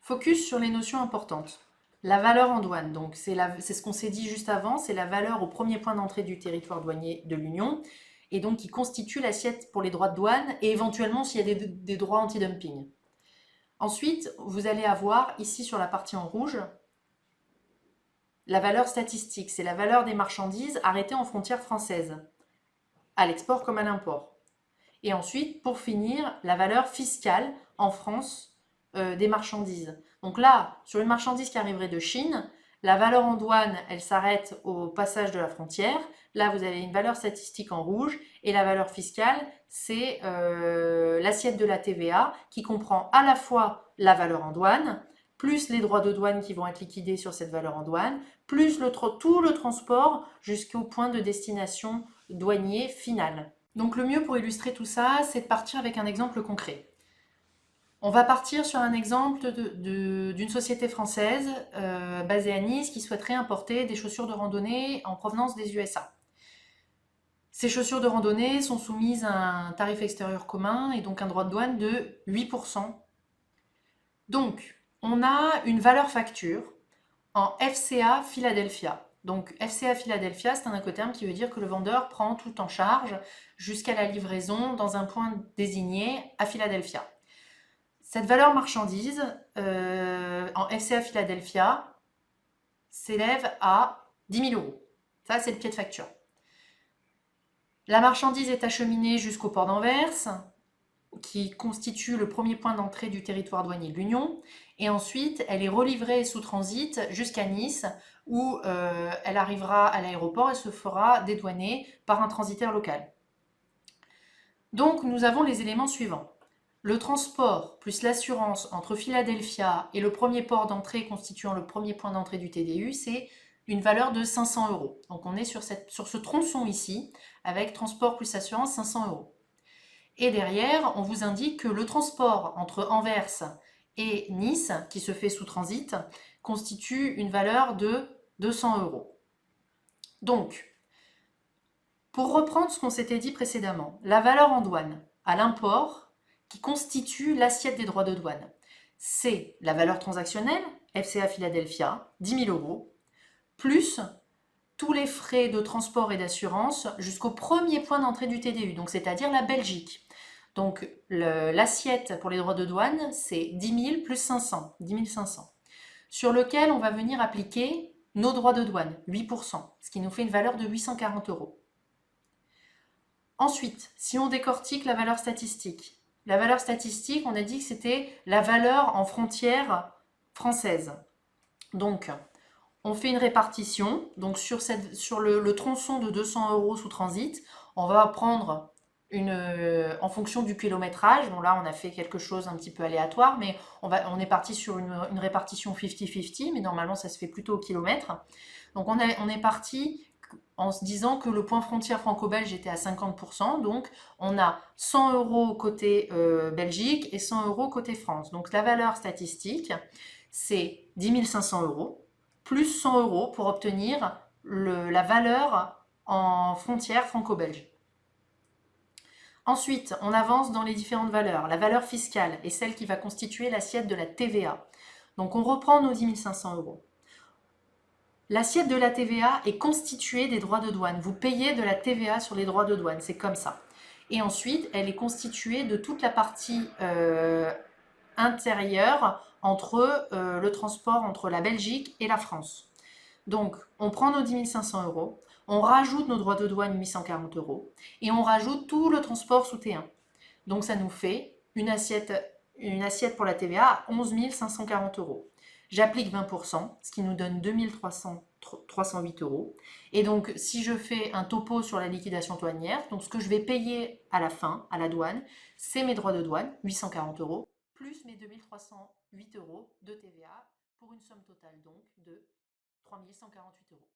Focus sur les notions importantes. La valeur en douane, donc c'est ce qu'on s'est dit juste avant, c'est la valeur au premier point d'entrée du territoire douanier de l'Union, et donc qui constitue l'assiette pour les droits de douane, et éventuellement s'il y a des droits anti-dumping. Ensuite, vous allez avoir ici sur la partie en rouge, la valeur statistique, c'est la valeur des marchandises arrêtées en frontières françaises, à l'export comme à l'import. Et ensuite, pour finir, la valeur fiscale en France des marchandises. Donc là, sur une marchandise qui arriverait de Chine, la valeur en douane, elle s'arrête au passage de la frontière. Là, vous avez une valeur statistique en rouge. Et la valeur fiscale, c'est l'assiette de la TVA qui comprend à la fois la valeur en douane, plus les droits de douane qui vont être liquidés sur cette valeur en douane, plus tout le transport jusqu'au point de destination douanier final. Donc le mieux pour illustrer tout ça, c'est de partir avec un exemple concret. On va partir sur un exemple d'une société française basée à Nice qui souhaiterait importer des chaussures de randonnée en provenance des USA. Ces chaussures de randonnée sont soumises à un tarif extérieur commun et donc un droit de douane de 8%. Donc, on a une valeur facture en FCA Philadelphia. Donc FCA Philadelphia, c'est un incoterm qui veut dire que le vendeur prend tout en charge jusqu'à la livraison dans un point désigné à Philadelphia. Cette valeur marchandise en FCA Philadelphia s'élève à 10 000 euros. Ça, c'est le pied de facture. La marchandise est acheminée jusqu'au port d'Anvers, qui constitue le premier point d'entrée du territoire douanier de l'Union. Et ensuite, elle est relivrée sous transit jusqu'à Nice, où elle arrivera à l'aéroport et se fera dédouaner par un transitaire local. Donc, nous avons les éléments suivants. Le transport plus l'assurance entre Philadelphia et le premier port d'entrée constituant le premier point d'entrée du TDU, c'est une valeur de 500 euros. Donc, on est sur ce tronçon ici, avec transport plus assurance, 500 euros. Et derrière, on vous indique que le transport entre Anvers et Nice, qui se fait sous transit, constitue une valeur de 200 euros. Donc, pour reprendre ce qu'on s'était dit précédemment, la valeur en douane à l'import, qui constitue l'assiette des droits de douane, c'est la valeur transactionnelle, FCA Philadelphia, 10 000 euros, plus tous les frais de transport et d'assurance jusqu'au premier point d'entrée du TDU, donc c'est-à-dire la Belgique. Donc l'assiette pour les droits de douane, c'est 10 000 plus 500, 10 500, sur lequel on va venir appliquer nos droits de douane, 8%, ce qui nous fait une valeur de 840 euros. Ensuite, si on décortique la valeur statistique, on a dit que c'était la valeur en frontière française. Donc, on fait une répartition. Donc, sur le tronçon de 200 euros sous transit, on va prendre en fonction du kilométrage. Bon, là, on a fait quelque chose un petit peu aléatoire, mais on est parti sur une répartition 50-50, mais normalement, ça se fait plutôt au kilomètre. Donc, on est parti en se disant que le point frontière franco-belge était à 50%, donc on a 100 euros côté Belgique et 100 euros côté France. Donc la valeur statistique, c'est 10 500 euros, plus 100 euros pour obtenir la valeur en frontière franco-belge. Ensuite, on avance dans les différentes valeurs. La valeur fiscale est celle qui va constituer l'assiette de la TVA. Donc on reprend nos 10 500 euros. L'assiette de la TVA est constituée des droits de douane. Vous payez de la TVA sur les droits de douane, c'est comme ça. Et ensuite, elle est constituée de toute la partie intérieure entre le transport entre la Belgique et la France. Donc, on prend nos 10 500 euros, on rajoute nos droits de douane 840 euros et on rajoute tout le transport sous T1. Donc, ça nous fait une assiette pour la TVA à 11 540 euros. J'applique 20%, ce qui nous donne 308 euros. Et donc, si je fais un topo sur la liquidation douanière, donc ce que je vais payer à la fin, à la douane, c'est mes droits de douane, 840 euros, plus mes 2308 euros de TVA, pour une somme totale donc de 3148 euros.